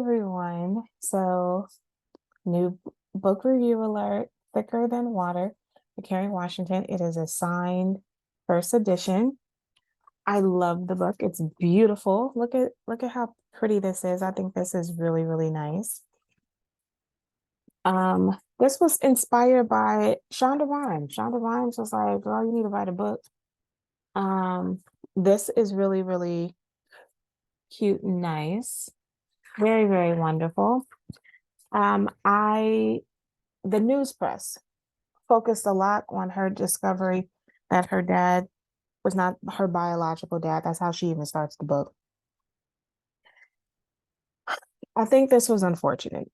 everyone. New book review alert, Thicker Than Water by Kerry Washington. It is a signed first edition. I love the book. It's beautiful. Look at how pretty this is. I think this is really, really nice. This was inspired by Shonda Rhimes. Shonda Rhimes was like, girl, you need to write a book. Um, this is really, really cute and nice. Very, very wonderful. I the news press focused a lot on her discovery that her dad was not her biological dad. That's how she even starts the book. I think this was unfortunate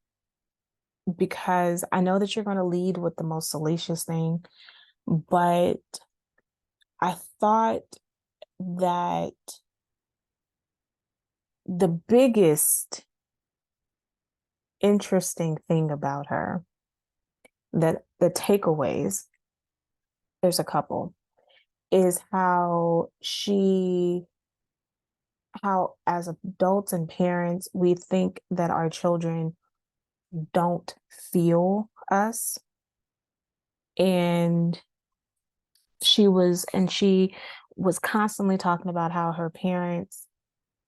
because I know that you're going to lead with the most salacious thing, but I thought that the biggest interesting thing about her, that the takeaways, there's a couple, is how as adults and parents we think that our children don't feel us. And she was constantly talking about how her parents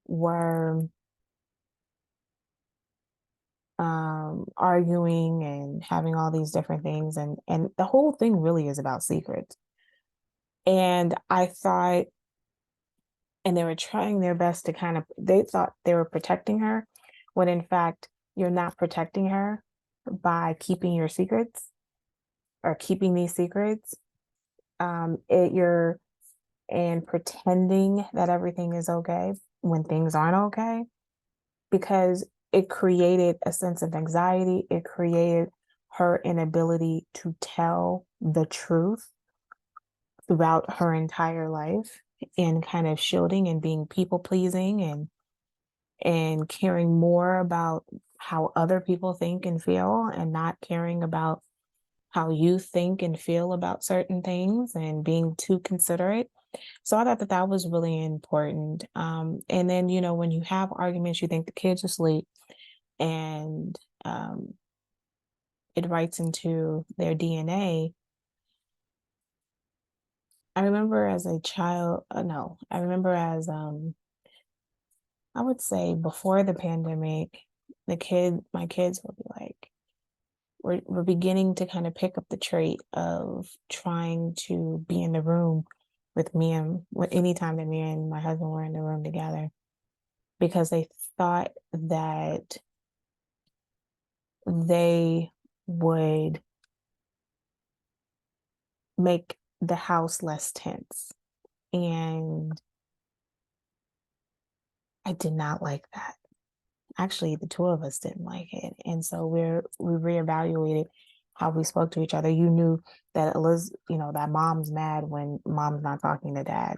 were arguing and having all these different things, and the whole thing really is about secrets. And I thought, and they were trying their best to they thought they were protecting her, when in fact you're not protecting her by keeping your secrets or keeping these secrets. You're and pretending that everything is okay when things aren't okay, because it created a sense of anxiety. It created her inability to tell the truth throughout her entire life, and kind of shielding and being people pleasing and caring more about how other people think and feel, and not caring about how you think and feel about certain things, and being too considerate. So I thought that that was really important. And then, when you have arguments, you think the kid's asleep, and it writes into their DNA. I remember as a child, no, I remember as, I would say before the pandemic, my kids would be like, we're beginning to kind of pick up the trait of trying to be in the room with me, and anytime that me and my husband were in the room together, because they thought that they would make the house less tense. And I did not like that. Actually, the two of us didn't like it. And so we reevaluated how we spoke to each other. You knew that that mom's mad when mom's not talking to dad.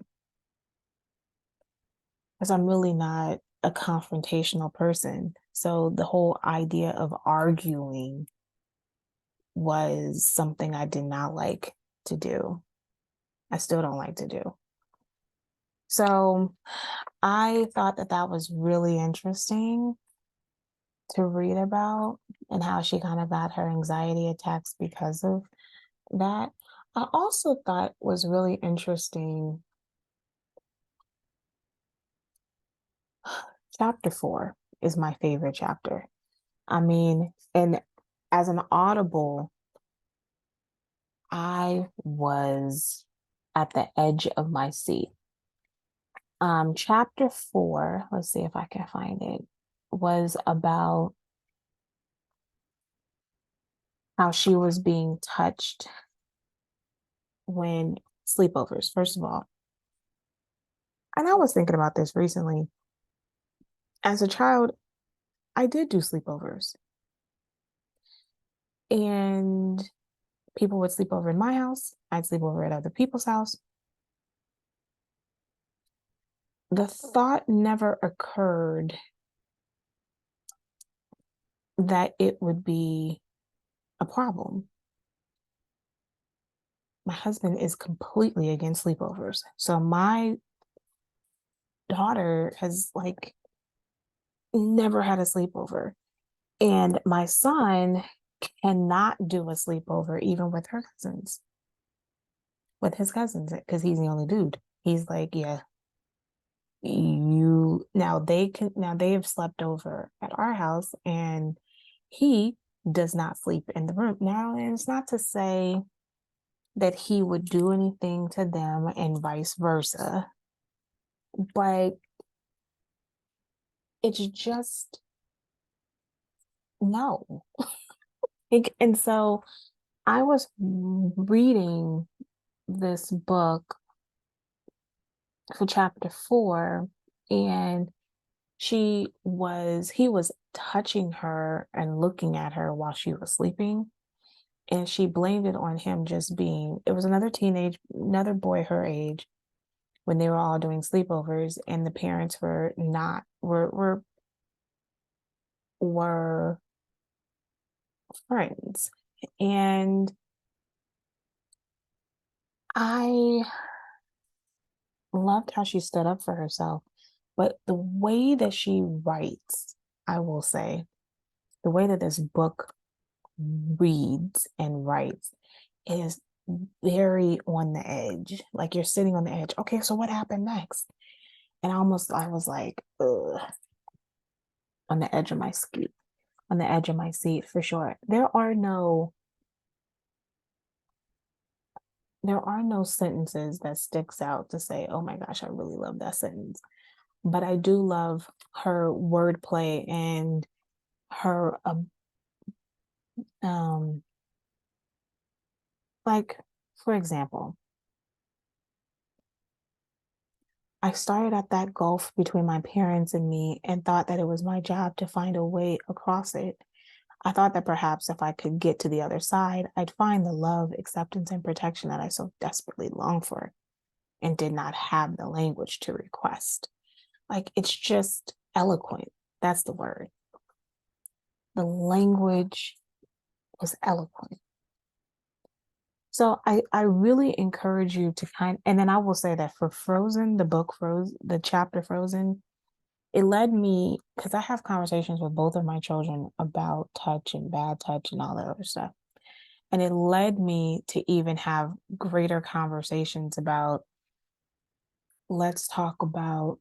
Because I'm really not a confrontational person. So the whole idea of arguing was something I did not like to do. I still don't like to do. So I thought that that was really interesting to read about, and how she kind of got her anxiety attacks because of that. I also thought was really interesting, chapter 4 is my favorite chapter. I mean, and as an Audible, I was at the edge of my seat. Chapter 4, let's see if I can find it, was about how she was being touched when sleepovers, first of all. And I was thinking about this recently. As a child, I did do sleepovers, and people would sleep over in my house. I'd sleep over at other people's house. The thought never occurred that it would be a problem. My husband is completely against sleepovers. So my daughter has, like, never had a sleepover. And my son cannot do a sleepover even with his cousins, because he's the only dude. He's like, yeah, you now they have slept over at our house, and he does not sleep in the room. Now, and it's not to say that he would do anything to them and vice versa, but it's just no. And so I was reading this book for chapter 4, and he was touching her and looking at her while she was sleeping, and she blamed it on him just being it was another boy her age, when they were all doing sleepovers, and the parents were not were friends. And I loved how she stood up for herself, but the way that she writes, I will say, the way that this book reads and writes is very on the edge. Like, you're sitting on the edge. Okay, so what happened next? And I was like, ugh, on the edge of my seat, on the edge of my seat for sure. There are no sentences that sticks out to say, oh my gosh, I really love that sentence. But I do love her wordplay and her um like, for example, I started at that gulf between my parents and me and thought that it was my job to find a way across it. I thought that perhaps if I could get to the other side, I'd find the love, acceptance, and protection that I so desperately longed for and did not have the language to request. Like, it's just eloquent. That's the word. The language was eloquent. So I really encourage you to and then I will say that for Frozen, the book Frozen, the chapter Frozen, it led me, because I have conversations with both of my children about touch and bad touch and all that other stuff. And it led me to even have greater conversations about, let's talk about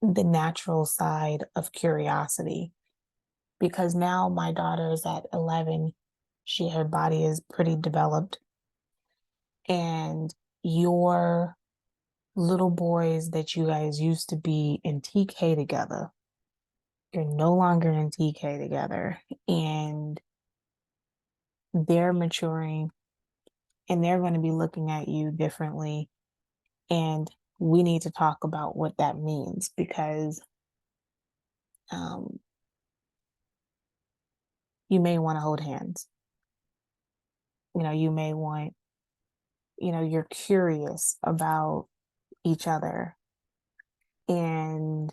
the natural side of curiosity. Because now my daughter is at 11, her body is pretty developed, and your little boys that you guys used to be in TK together, you're no longer in TK together, and they're maturing, and they're going to be looking at you differently. And we need to talk about what that means, because um, you may want to hold hands. You may want, you're curious about each other. And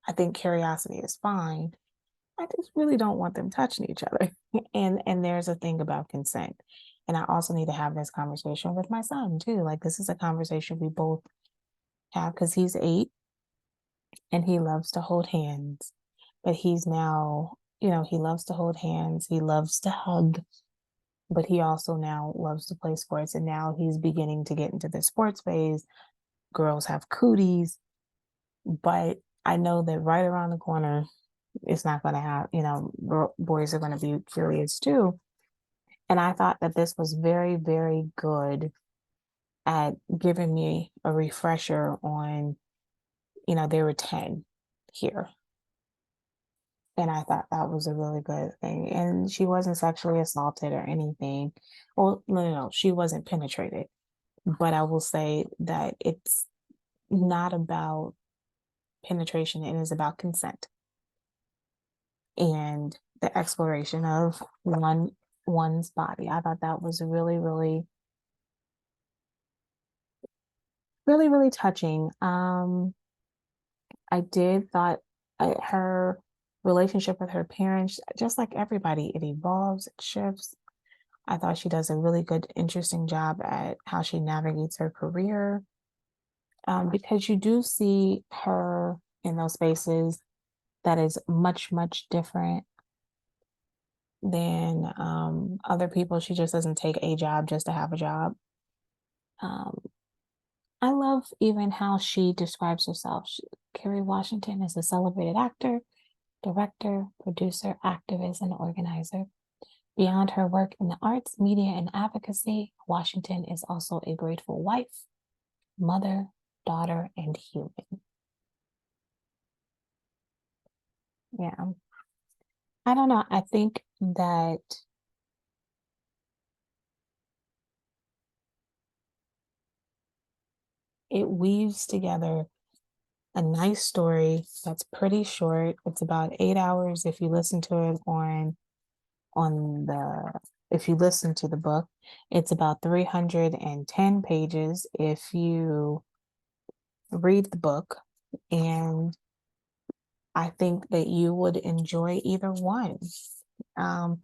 I think curiosity is fine. I just really don't want them touching each other. And there's a thing about consent. And I also need to have this conversation with my son too. Like, this is a conversation we both have, because he's 8 and he loves to hold hands. But he's now, he loves to hold hands. He loves to hug, but he also now loves to play sports. And now he's beginning to get into the sports phase. Girls have cooties, but I know that right around the corner, it's not going to have, boys are going to be curious too. And I thought that this was very, very good at giving me a refresher on, they were 10 here. And I thought that was a really good thing. And she wasn't sexually assaulted or anything. Well, no, she wasn't penetrated. But I will say that it's not about penetration, it is about consent and the exploration of one's body. I thought that was really, really, really, really touching. I did thought her relationship with her parents, just like everybody, it evolves, it shifts. I thought she does a really good, interesting job at how she navigates her career, because you do see her in those spaces that is much, much different than other people. She just doesn't take a job just to have a job. Um, I love even how she describes herself. Kerry Washington is a celebrated actor, director, producer, activist, and organizer. Beyond her work in the arts, media, and advocacy, Washington is also a grateful wife, mother, daughter, and human. Yeah. I don't know. I think that it weaves together a nice story that's pretty short. It's about 8 hours if you listen to it on the if you listen to the book. It's about 310 pages if you read the book. And I think that you would enjoy either one. Um,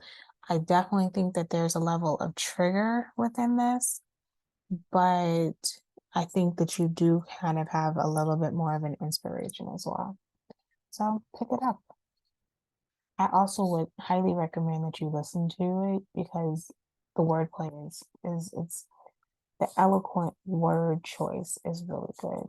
I definitely think that there's a level of trigger within this, but I think that you do kind of have a little bit more of an inspiration as well. So pick it up. I also would highly recommend that you listen to it because the wordplay is it's the eloquent word choice is really good.